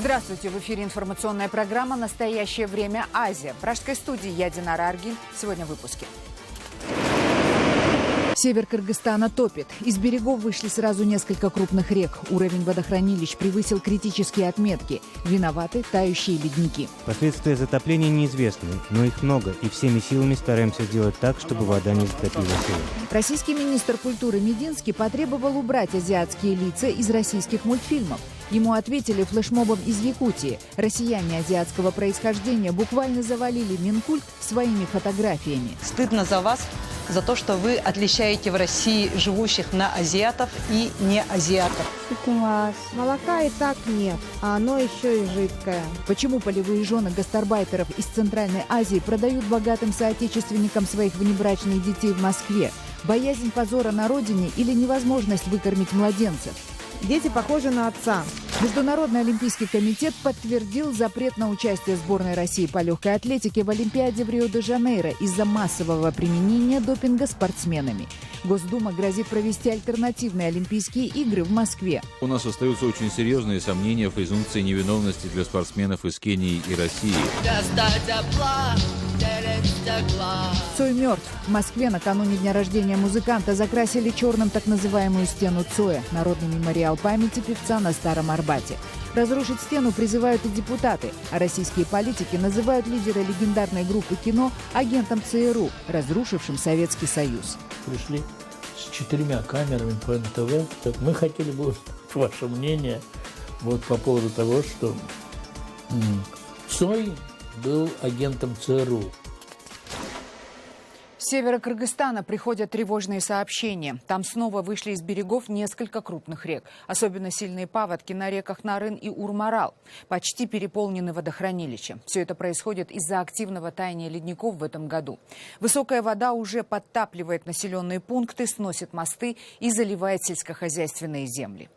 Здравствуйте! В эфире информационная программа «Настоящее время. Азия». В пражской студии я, Динара Аргин. Сегодня в выпуске. Север Кыргызстана топит. Из берегов вышли сразу несколько крупных рек. Уровень водохранилищ превысил критические отметки. Виноваты тающие ледники. Последствия затопления неизвестны, но их много, и всеми силами стараемся сделать так, чтобы вода не затопила село. Российский министр культуры Мединский потребовал убрать азиатские лица из российских мультфильмов. Ему ответили флешмобом из Якутии. Россияне азиатского происхождения буквально завалили Минкульт своими фотографиями. Стыдно за вас, за то, что вы отличаете в России живущих на азиатов и не азиатов. Молока и так нет, а оно еще и жидкое. Почему полевые жены гастарбайтеров из Центральной Азии продают богатым соотечественникам своих внебрачных детей в Москве? Боязнь позора на родине или невозможность выкормить младенцев? Дети похожи на отца. Международный олимпийский комитет подтвердил запрет на участие сборной России по легкой атлетике в Олимпиаде в Рио-де-Жанейро из-за массового применения допинга спортсменами. Госдума грозит провести альтернативные Олимпийские игры в Москве. У нас остаются очень серьезные сомнения в презумпции невиновности для спортсменов из Кении и России. Цой мертв. В Москве накануне дня рождения музыканта закрасили черным так называемую стену Цоя, народный мемориал памяти певца на Старом Арбате. Разрушить стену призывают и депутаты, а российские политики называют лидера легендарной группы кино агентом ЦРУ, разрушившим Советский Союз. Пришли с 4 камерами по НТВ. Мы хотели бы ваше мнение по поводу того, что Цой был агентом ЦРУ. С севера Кыргызстана приходят тревожные сообщения. Там снова вышли из берегов несколько крупных рек. Особенно сильные паводки на реках Нарын и Урмарал. Почти переполнены водохранилища. Все это происходит из-за активного таяния ледников в этом году. Высокая вода уже подтапливает населенные пункты, сносит мосты и заливает сельскохозяйственные земли.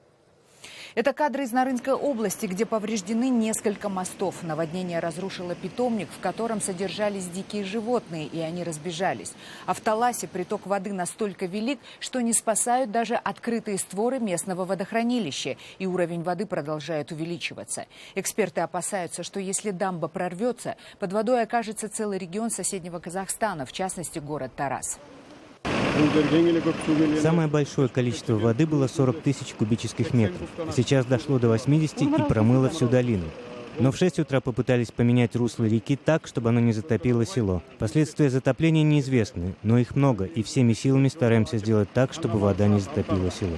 Это кадры из Нарынской области, где повреждены несколько мостов. Наводнение разрушило питомник, в котором содержались дикие животные, и они разбежались. А в Таласе приток воды настолько велик, что не спасают даже открытые створы местного водохранилища, и уровень воды продолжает увеличиваться. Эксперты опасаются, что если дамба прорвется, под водой окажется целый регион соседнего Казахстана, в частности город Тарас. Самое большое количество воды было 40 тысяч кубических метров. Сейчас дошло до 80 и промыло всю долину. Но в 6 утра попытались поменять русло реки так, чтобы оно не затопило село. Последствия затопления неизвестны, но их много, и всеми силами стараемся сделать так, чтобы вода не затопила село.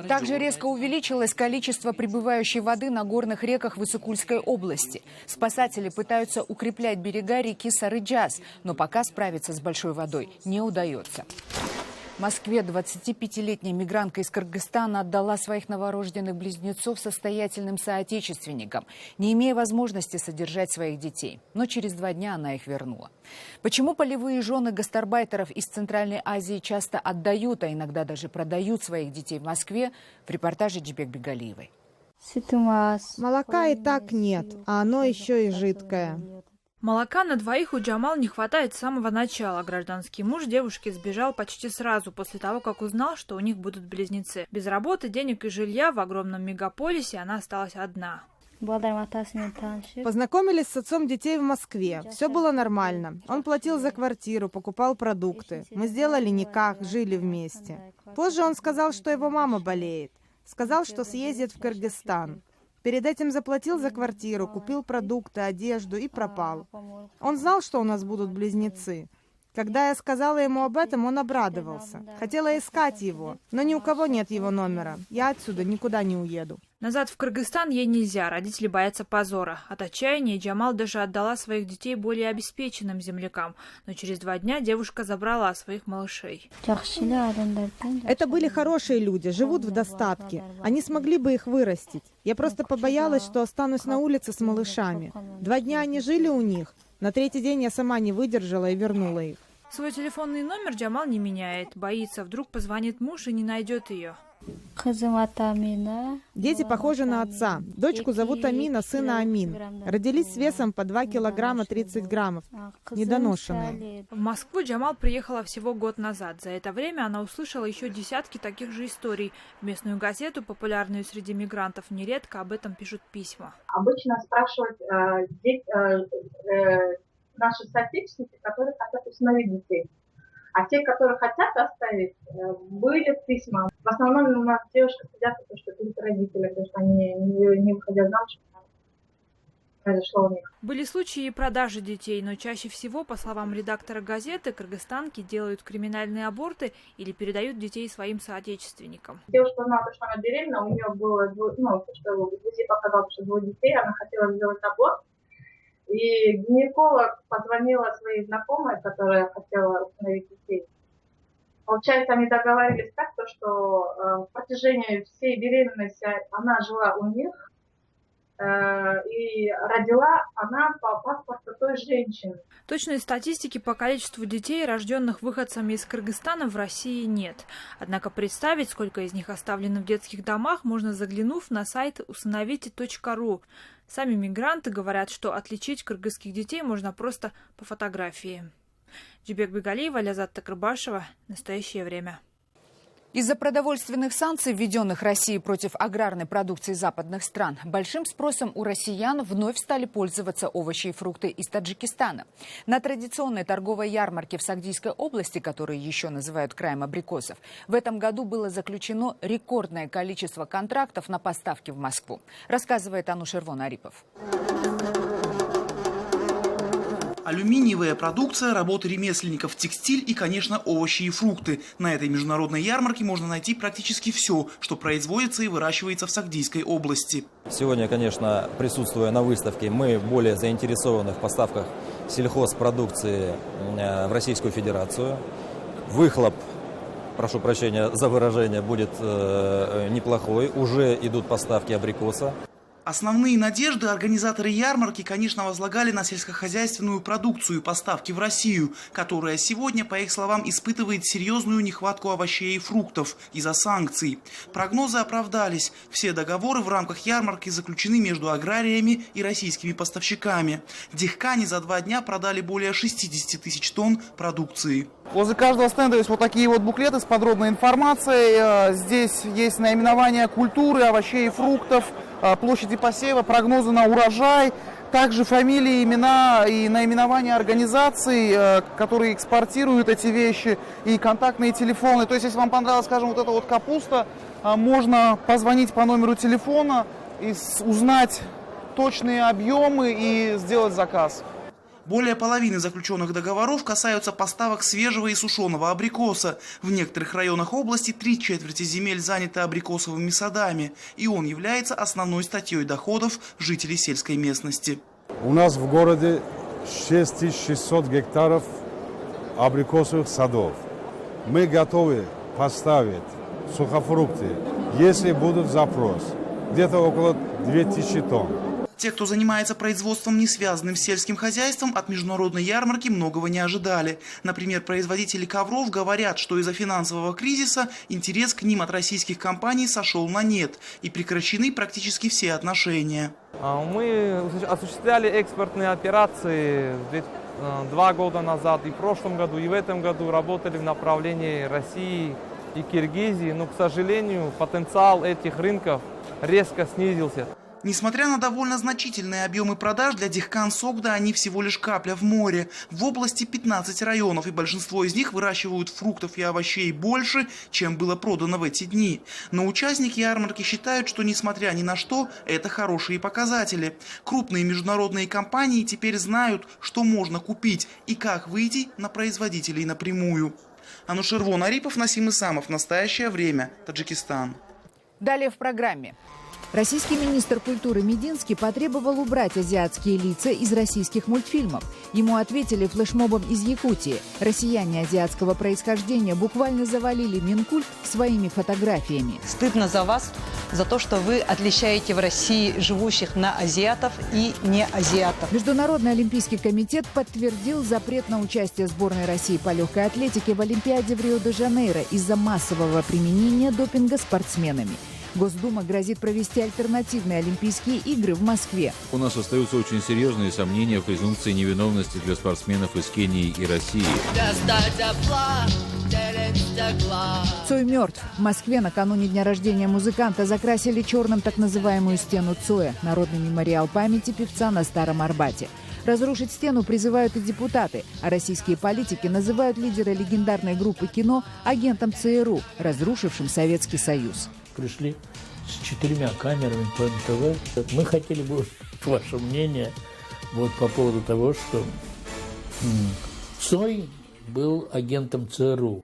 Также резко увеличилось количество прибывающей воды на горных реках в Иссыкульской области. Спасатели пытаются укреплять берега реки Сарыджас, но пока справиться с большой водой не удается. В Москве 25-летняя мигрантка из Кыргызстана отдала своих новорожденных близнецов состоятельным соотечественникам, не имея возможности содержать своих детей. Но через 2 дня она их вернула. Почему полевые жены гастарбайтеров из Центральной Азии часто отдают, а иногда даже продают своих детей в Москве, в репортаже Джибек Бегалиевой. Молока и так нет, а оно еще и жидкое. Молока на двоих у Джамал не хватает с самого начала. Гражданский муж девушки сбежал почти сразу после того, как узнал, что у них будут близнецы. Без работы, денег и жилья в огромном мегаполисе она осталась одна. Познакомились с отцом детей в Москве. Все было нормально. Он платил за квартиру, покупал продукты. Мы сделали никах, жили вместе. Позже он сказал, что его мама болеет. Сказал, что съездит в Кыргызстан. Перед этим заплатил за квартиру, купил продукты, одежду и пропал. Он знал, что у нас будут близнецы. Когда я сказала ему об этом, он обрадовался. Хотела искать его, но ни у кого нет его номера. Я отсюда никуда не уеду. Назад в Кыргызстан ей нельзя, родители боятся позора. От отчаяния Джамал даже отдала своих детей более обеспеченным землякам. Но через 2 дня девушка забрала своих малышей. Это были хорошие люди, живут в достатке. Они смогли бы их вырастить. Я просто побоялась, что останусь на улице с малышами. 2 дня они жили у них. На 3-й день я сама не выдержала и вернула их. Свой телефонный номер Джамал не меняет. Боится, вдруг позвонит муж и не найдет ее. Дети похожи на отца. Дочку зовут Амина, сына Амин. Родились с весом по 2 килограмма 30 граммов. Недоношенные. В Москву Джамал приехала всего год назад. За это время она услышала еще десятки таких же историй. В местную газету, популярную среди мигрантов, нередко об этом пишут письма. Обычно спрашивают наши соотечественники, которые хотят усыновить детей. А те, которые хотят оставить, были письма. В основном у нас девушки сидят, потому что это их родители, потому что они не выходя замуж, произошло у них. Были случаи и продажи детей, но чаще всего, по словам редактора газеты, кыргызстанки делают криминальные аборты или передают детей своим соотечественникам. Девушка узнала, что она беременна, у нее было, что УЗИ показал, что 2 детей, она хотела сделать аборт. И гинеколог позвонила своей знакомой, которая хотела установить детей. Получается, они договорились так, что в протяжении всей беременности она жила у них, и родила она по паспорту той женщины. Точной статистики по количеству детей, рожденных выходцами из Кыргызстана, в России нет. Однако представить, сколько из них оставлено в детских домах, можно, заглянув на сайт усыновите.ру. Сами мигранты говорят, что отличить кыргызских детей можно просто по фотографии. Джибек Бегалиева, Лязат Такырбашева. Настоящее время. Из-за продовольственных санкций, введенных Россией против аграрной продукции западных стран, большим спросом у россиян вновь стали пользоваться овощи и фрукты из Таджикистана. На традиционной торговой ярмарке в Сагдийской области, которую еще называют краем абрикосов, в этом году было заключено рекордное количество контрактов на поставки в Москву, рассказывает Анушервон Арипов. Алюминиевая продукция, работы ремесленников, текстиль и, конечно, овощи и фрукты. На этой международной ярмарке можно найти практически все, что производится и выращивается в Сагдийской области. Сегодня, конечно, присутствуя на выставке, мы более заинтересованы в поставках сельхозпродукции в Российскую Федерацию. Выхлоп, прошу прощения за выражение, будет неплохой. Уже идут поставки абрикоса. Основные надежды организаторы ярмарки, конечно, возлагали на сельскохозяйственную продукцию и поставки в Россию, которая сегодня, по их словам, испытывает серьезную нехватку овощей и фруктов из-за санкций. Прогнозы оправдались. Все договоры в рамках ярмарки заключены между аграриями и российскими поставщиками. Дихкани за 2 дня продали более 60 тысяч тонн продукции. Возле каждого стенда есть вот такие вот буклеты с подробной информацией. Здесь есть наименование культуры, овощей и фруктов, площади посева, прогнозы на урожай, также фамилии, имена и наименования организаций, которые экспортируют эти вещи, и контактные телефоны. То есть, если вам понравилась, скажем, вот эта вот капуста, можно позвонить по номеру телефона и узнать точные объемы и сделать заказ. Более половины заключенных договоров касаются поставок свежего и сушеного абрикоса. В некоторых районах области 3/4 земель заняты абрикосовыми садами, и он является основной статьей доходов жителей сельской местности. У нас в городе 6600 гектаров абрикосовых садов. Мы готовы поставить сухофрукты, если будут запрос, где-то около 2000 тонн. Те, кто занимается производством, не связанным с сельским хозяйством, от международной ярмарки многого не ожидали. Например, производители ковров говорят, что из-за финансового кризиса интерес к ним от российских компаний сошел на нет и прекращены практически все отношения. Мы осуществляли экспортные операции 2 года назад, и в прошлом году, и в этом году работали в направлении России и Киргизии, но, к сожалению, потенциал этих рынков резко снизился. Несмотря на довольно значительные объемы продаж, для Дихкан Согда они всего лишь капля в море. В области 15 районов, и большинство из них выращивают фруктов и овощей больше, чем было продано в эти дни. Но участники ярмарки считают, что, несмотря ни на что, это хорошие показатели. Крупные международные компании теперь знают, что можно купить и как выйти на производителей напрямую. Анушервон Арипов, Насим Исамов. Настоящее время. Таджикистан. Далее в программе. Российский министр культуры Мединский потребовал убрать азиатские лица из российских мультфильмов. Ему ответили флешмобом из Якутии. Россияне азиатского происхождения буквально завалили Минкульт своими фотографиями. Стыдно за вас, за то, что вы отличаете в России живущих на азиатов и не азиатов. Международный олимпийский комитет подтвердил запрет на участие сборной России по легкой атлетике в Олимпиаде в Рио-де-Жанейро из-за массового применения допинга спортсменами. Госдума грозит провести альтернативные Олимпийские игры в Москве. У нас остаются очень серьезные сомнения в презумпции невиновности для спортсменов из Кении и России. Цой мертв. В Москве накануне дня рождения музыканта закрасили черным так называемую стену Цоя, народный мемориал памяти певца на Старом Арбате. Разрушить стену призывают и депутаты, а российские политики называют лидера легендарной группы кино агентом ЦРУ, разрушившим Советский Союз. Пришли с 4 камерами по НТВ. Мы хотели бы ваше мнение по поводу того, что Цой был агентом ЦРУ.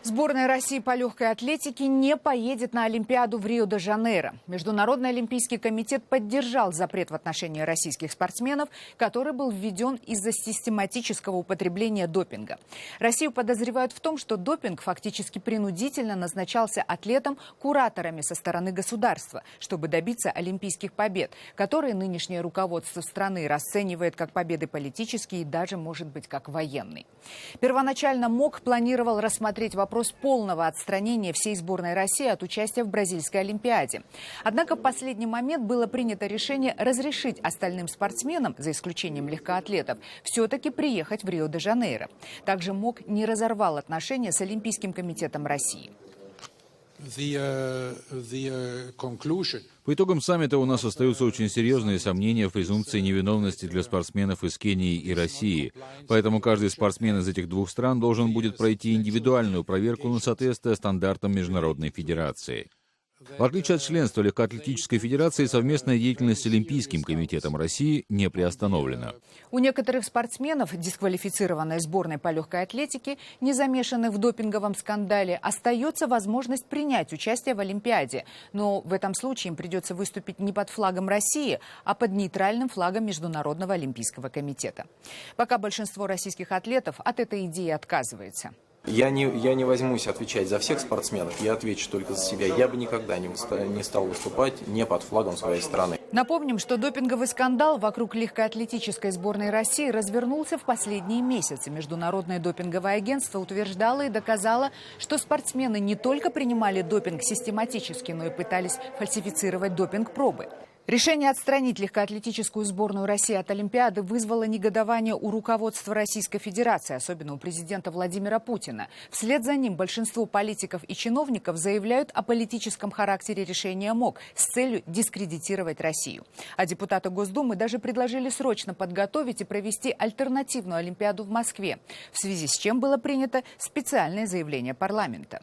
Сборная России по легкой атлетике не поедет на Олимпиаду в Рио-де-Жанейро. Международный олимпийский комитет поддержал запрет в отношении российских спортсменов, который был введен из-за систематического употребления допинга. Россию подозревают в том, что допинг фактически принудительно назначался атлетам кураторами со стороны государства, чтобы добиться олимпийских побед, которые нынешнее руководство страны расценивает как победы политические и даже, может быть, как военные. Первоначально МОК планировал рассмотреть вопрос полного отстранения всей сборной России от участия в Бразильской Олимпиаде. Однако в последний момент было принято решение разрешить остальным спортсменам, за исключением легкоатлетов, все-таки приехать в Рио-де-Жанейро. Также МОК не разорвал отношения с Олимпийским комитетом России. По итогам саммита у нас остаются очень серьезные сомнения в презумпции невиновности для спортсменов из Кении и России. Поэтому каждый спортсмен из этих двух стран должен будет пройти индивидуальную проверку на соответствие стандартам Международной Федерации. В отличие от членства Легкоатлетической Федерации, совместная деятельность с Олимпийским комитетом России не приостановлена. У некоторых спортсменов, дисквалифицированной сборной по легкой атлетике, не замешанных в допинговом скандале, остается возможность принять участие в Олимпиаде. Но в этом случае им придется выступить не под флагом России, а под нейтральным флагом Международного олимпийского комитета. Пока большинство российских атлетов от этой идеи отказывается. Я не возьмусь отвечать за всех спортсменов, я отвечу только за себя. Я бы никогда не стал выступать не под флагом своей страны. Напомним, что допинговый скандал вокруг легкоатлетической сборной России развернулся в последние месяцы. Международное допинговое агентство утверждало и доказало, что спортсмены не только принимали допинг систематически, но и пытались фальсифицировать допинг-пробы. Решение отстранить легкоатлетическую сборную России от Олимпиады вызвало негодование у руководства Российской Федерации, особенно у президента Владимира Путина. Вслед за ним большинство политиков и чиновников заявляют о политическом характере решения МОК с целью дискредитировать Россию. А депутаты Госдумы даже предложили срочно подготовить и провести альтернативную Олимпиаду в Москве, в связи с чем было принято специальное заявление парламента.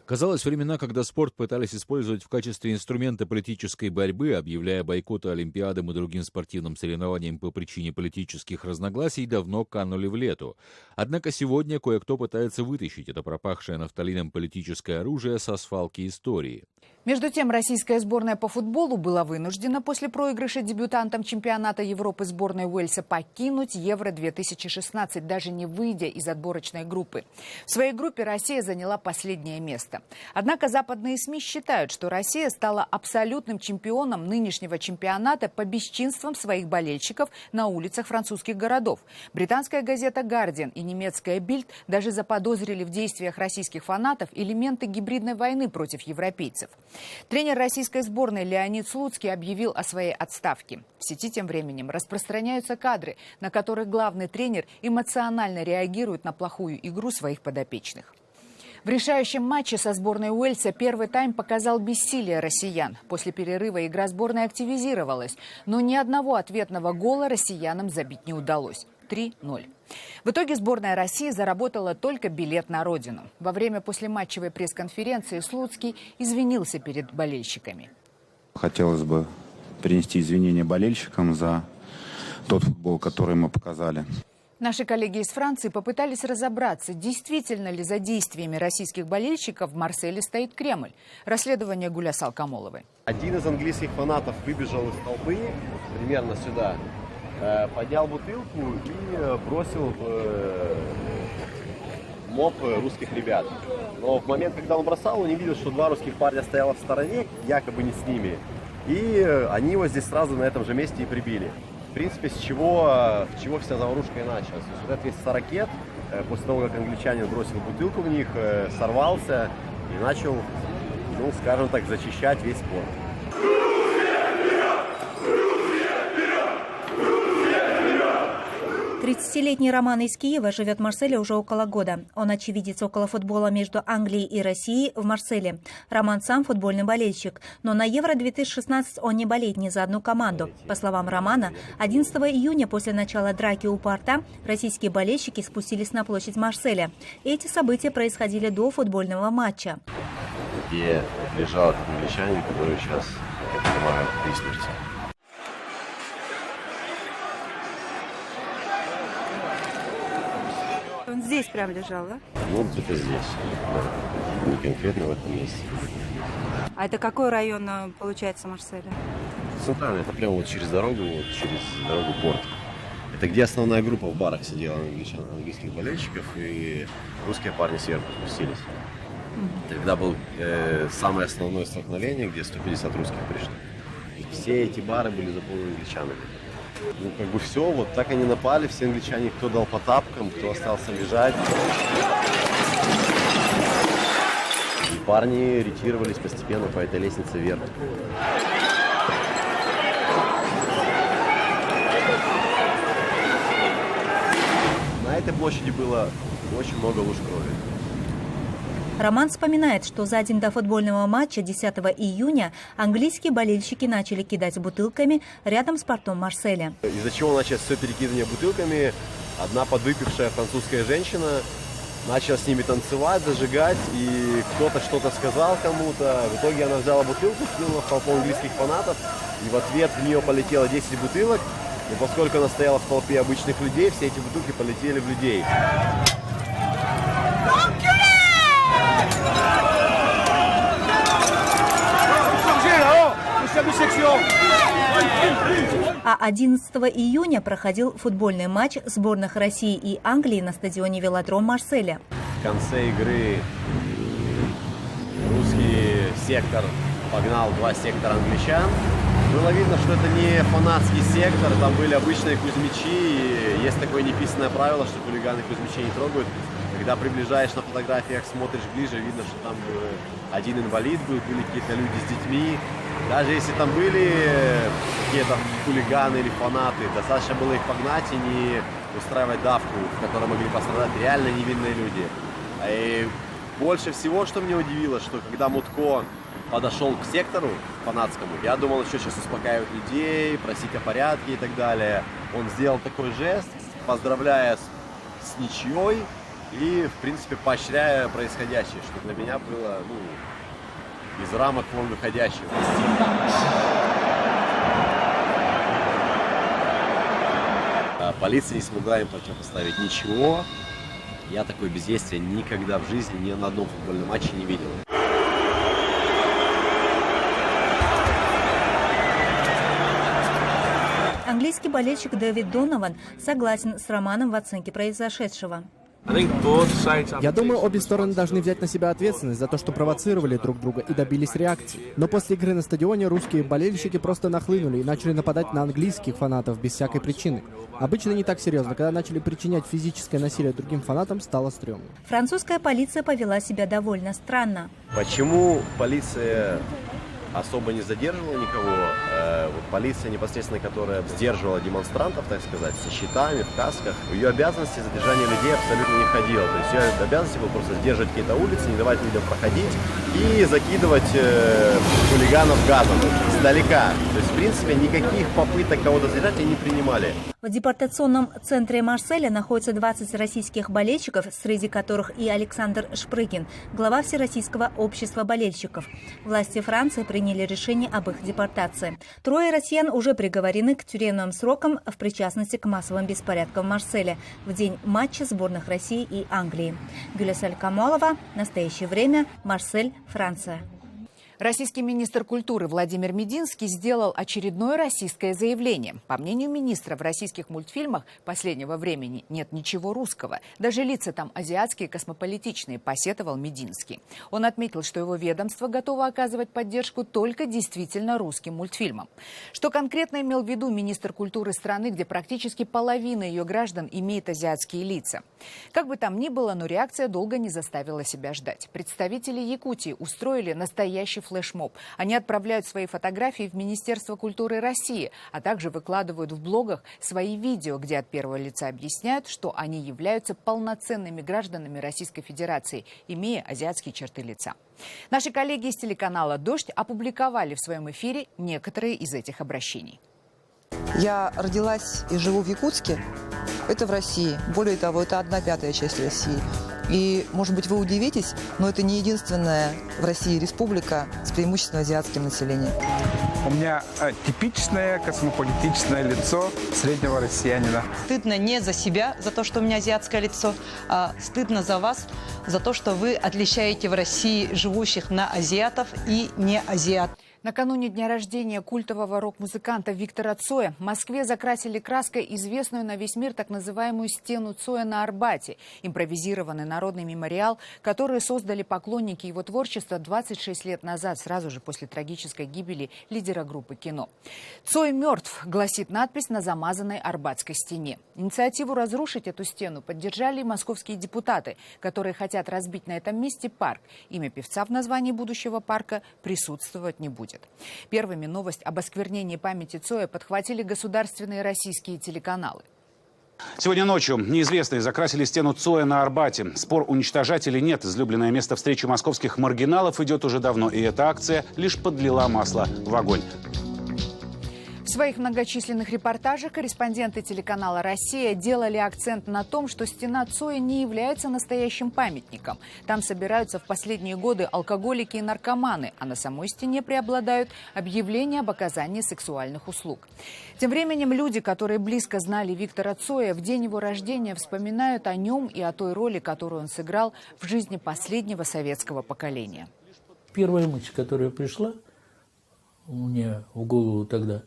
Казалось, времена, когда спорт пытались использовать в качестве инструмента политической борьбы, объявляя бойкоты Олимпиадам и другим спортивным соревнованиям по причине политических разногласий, давно канули в лету. Однако сегодня кое-кто пытается вытащить это пропахшее нафталином политическое оружие со свалки истории. Между тем, российская сборная по футболу была вынуждена после проигрыша дебютантам чемпионата Европы сборной Уэльса покинуть Евро-2016, даже не выйдя из отборочной группы. В своей группе Россия заняла последнее место. Однако западные СМИ считают, что Россия стала абсолютным чемпионом нынешнего чемпионата по бесчинствам своих болельщиков на улицах французских городов. Британская газета «Гардиан» и немецкая «Бильд» даже заподозрили в действиях российских фанатов элементы гибридной войны против европейцев. Тренер российской сборной Леонид Слуцкий объявил о своей отставке. В сети тем временем распространяются кадры, на которых главный тренер эмоционально реагирует на плохую игру своих подопечных. В решающем матче со сборной Уэльса первый тайм показал бессилие россиян. После перерыва игра сборной активизировалась, но ни одного ответного гола россиянам забить не удалось. 3-0. В итоге сборная России заработала только билет на родину. Во время послематчевой пресс-конференции Слуцкий извинился перед болельщиками. Хотелось бы принести извинения болельщикам за тот футбол, который мы показали. Наши коллеги из Франции попытались разобраться, действительно ли за действиями российских болельщиков в Марселе стоит Кремль. Расследование Гуля Салкамоловой. Один из английских фанатов выбежал из толпы, примерно сюда, поднял бутылку и бросил в моб русских ребят. Но в момент, когда он бросал, он не видел, что два русских парня стояло в стороне, якобы не с ними. И они его здесь сразу на этом же месте и прибили. В принципе, с чего вся заварушка и началась. То есть вот этот весь ракет, после того, как англичанин бросил бутылку в них, сорвался и начал, ну, скажем так, зачищать весь спорт. 30-летний Роман из Киева живет в Марселе уже около года. Он очевидец около футбола между Англией и Россией в Марселе. Роман сам футбольный болельщик, но на Евро-2016 он не болеет ни за одну команду. По словам Романа, 11 июня после начала драки у порта российские болельщики спустились на площадь Марселя. Эти события происходили до футбольного матча. Где лежал англичанин, который сейчас, я понимаю, при смерти. Он здесь прям лежал, да? Ну, где-то здесь, да. Не конкретно в этом месте. А это какой район, получается, Марселя? Центральный, это прямо вот через дорогу порт. Это где основная группа в барах сидела английских болельщиков, и русские парни сверху спустились. Тогда был самое основное столкновение, где 150 русских пришли. Все эти бары были заполнены англичанами. Ну, как бы все, вот так они напали, все англичане, кто дал по тапкам, кто остался лежать. И парни ретировались постепенно по этой лестнице вверх. На этой площади было очень много луж крови. Роман вспоминает, что за день до футбольного матча 10 июня английские болельщики начали кидать бутылками рядом с портом Марселя. Из-за чего началось все перекидывание бутылками, одна подвыпившая французская женщина начала с ними танцевать, зажигать, и кто-то что-то сказал кому-то. В итоге она взяла бутылку, кинула в толпу английских фанатов, и в ответ в нее полетело 10 бутылок. Но поскольку она стояла в толпе обычных людей, все эти бутылки полетели в людей. А 11 июня проходил футбольный матч сборных России и Англии на стадионе «Велодром» Марселя. В конце игры русский сектор погнал два сектора англичан. Было видно, что это не фанатский сектор, там были обычные кузьмичи. И есть такое неписанное правило, что хулиганы кузьмичей не трогают. Когда приближаешь на фотографиях, смотришь ближе, видно, что там один инвалид был, были какие-то люди с детьми. Даже если там были какие-то хулиганы или фанаты, достаточно было их погнать и не устраивать давку, в которой могли пострадать реально невинные люди. И больше всего, что меня удивило, что когда Мутко подошел к сектору фанатскому, я думал, еще сейчас успокаивать людей, просить о порядке и так далее. Он сделал такой жест, поздравляя с ничьей и, в принципе, поощряя происходящее, что для меня было, из рамок вон выходящего. Полиция не смогла им противопоставить ничего. Я такое бездействие никогда в жизни ни на одном футбольном матче не видел. Английский болельщик Дэвид Донован согласен с Романом в оценке произошедшего. Я думаю, обе стороны должны взять на себя ответственность за то, что провоцировали друг друга и добились реакции. Но после игры на стадионе русские болельщики просто нахлынули и начали нападать на английских фанатов без всякой причины. Обычно не так серьезно. Когда начали причинять физическое насилие другим фанатам, стало стрёмно. Французская полиция повела себя довольно странно. Почему полиция особо не задерживала никого? Вот полиция непосредственно, которая сдерживала демонстрантов, так сказать, со щитами, в касках, в ее обязанности задержание людей абсолютно не входило. То есть ее обязанности было просто сдерживать какие-то улицы, не давать людям проходить и закидывать хулиганов газом издалека. То есть, в принципе, никаких попыток кого-то задержать они не принимали. В В депортационном центре Марселя находится 20 российских болельщиков, среди которых и Александр Шпрыгин, глава Всероссийского общества болельщиков. Власти Франции приняли решение об их депортации. 3 россиян уже приговорены к тюремным срокам в причастности к массовым беспорядкам в Марселе в день матча сборных России и Англии. Гюлесаль Камолова. Настоящее время. Марсель, Франция. Российский министр культуры Владимир Мединский сделал очередное российское заявление. По мнению министра, в российских мультфильмах последнего времени нет ничего русского. Даже лица там азиатские, космополитичные, посетовал Мединский. Он отметил, что его ведомство готово оказывать поддержку только действительно русским мультфильмам. Что конкретно имел в виду министр культуры страны, где практически половина ее граждан имеет азиатские лица? Как бы там ни было, но реакция долго не заставила себя ждать. Представители Якутии устроили настоящий флешмоб. Они отправляют свои фотографии в Министерство культуры России, а также выкладывают в блогах свои видео, где от первого лица объясняют, что они являются полноценными гражданами Российской Федерации, имея азиатские черты лица. Наши коллеги из телеканала «Дождь» опубликовали в своем эфире некоторые из этих обращений. Я родилась и живу в Якутске. Это в России. Более того, это 1/5 часть России. И, может быть, вы удивитесь, но это не единственная в России республика с преимущественно азиатским населением. У меня типичное космополитичное лицо среднего россиянина. Стыдно не за себя, за то, что у меня азиатское лицо, а стыдно за вас, за то, что вы отличаете в России живущих на азиатов и не азиатов. Накануне дня рождения культового рок-музыканта Виктора Цоя в Москве закрасили краской известную на весь мир так называемую стену Цоя на Арбате, импровизированный народный мемориал, который создали поклонники его творчества 26 лет назад, сразу же после трагической гибели лидера группы «Кино». «Цой мертв», гласит надпись на замазанной арбатской стене. Инициативу разрушить эту стену поддержали и московские депутаты, которые хотят разбить на этом месте парк. Имя певца в названии будущего парка присутствовать не будет. Первыми новость об осквернении памяти Цоя подхватили государственные российские телеканалы. Сегодня ночью неизвестные закрасили стену Цоя на Арбате. Спор, уничтожать или нет, излюбленное место встречи московских маргиналов идет уже давно. И эта акция лишь подлила масло в огонь. В своих многочисленных репортажах корреспонденты телеканала «Россия» делали акцент на том, что стена Цоя не является настоящим памятником. Там собираются в последние годы алкоголики и наркоманы, а на самой стене преобладают объявления об оказании сексуальных услуг. Тем временем люди, которые близко знали Виктора Цоя, в день его рождения вспоминают о нем и о той роли, которую он сыграл в жизни последнего советского поколения. Первая мысль, которая пришла мне в голову тогда: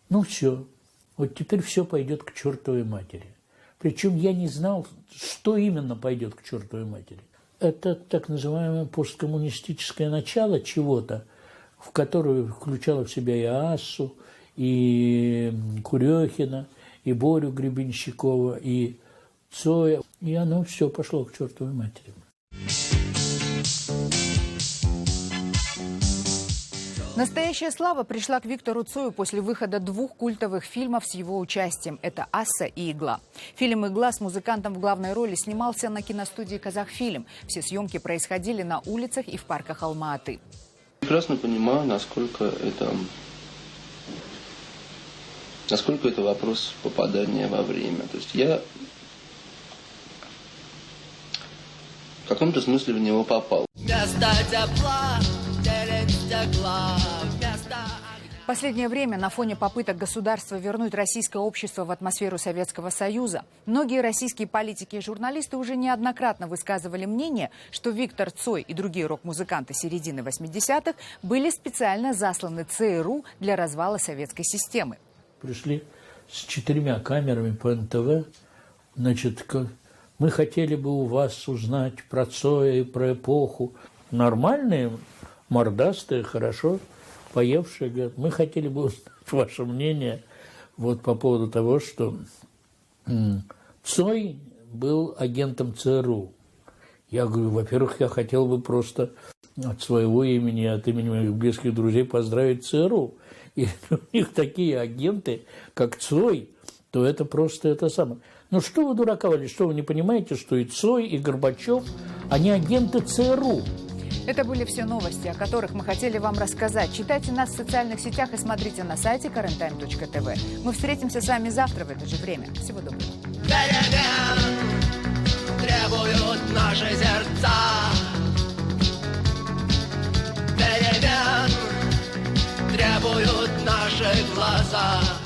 ну все, вот теперь все пойдет к чертовой матери. Причем я не знал, что именно пойдет к чертовой матери. Это так называемое посткоммунистическое начало чего-то, в которое включало в себя и Ассу, и Курехина, и Борю Гребенщикова, и Цоя. И оно все пошло к чертовой матери. Настоящая слава пришла к Виктору Цою после выхода 2 культовых фильмов с его участием. Это «Асса» и «Игла». Фильм «Игла» с музыкантом в главной роли снимался на киностудии «Казахфильм». Все съемки происходили на улицах и в парках Алма-Аты. Прекрасно понимаю, насколько это вопрос попадания во время. То есть я в каком-то смысле в него попал. В последнее время на фоне попыток государства вернуть российское общество в атмосферу Советского Союза, многие российские политики и журналисты уже неоднократно высказывали мнение, что Виктор Цой и другие рок-музыканты середины 80-х были специально засланы ЦРУ для развала советской системы. Пришли с 4 камерами по НТВ. Значит, мы хотели бы у вас узнать про Цоя и про эпоху. Нормальные, мордастые, хорошо поевшие, говорят, мы хотели бы узнать ваше мнение вот по поводу того, что Цой был агентом ЦРУ. Я говорю, во-первых, я хотел бы просто от своего имени, от имени моих близких друзей поздравить ЦРУ. И у них такие агенты, как Цой, то это просто это самое. Ну что вы дурака вали, что вы не понимаете, что и Цой, и Горбачев, они агенты ЦРУ. Это были все новости, о которых мы хотели вам рассказать. Читайте нас в социальных сетях и смотрите на сайте karenTime.tv. Мы встретимся с вами завтра в это же время. Всего доброго. Требуют наши сердца. Перемен требуют наши глаза.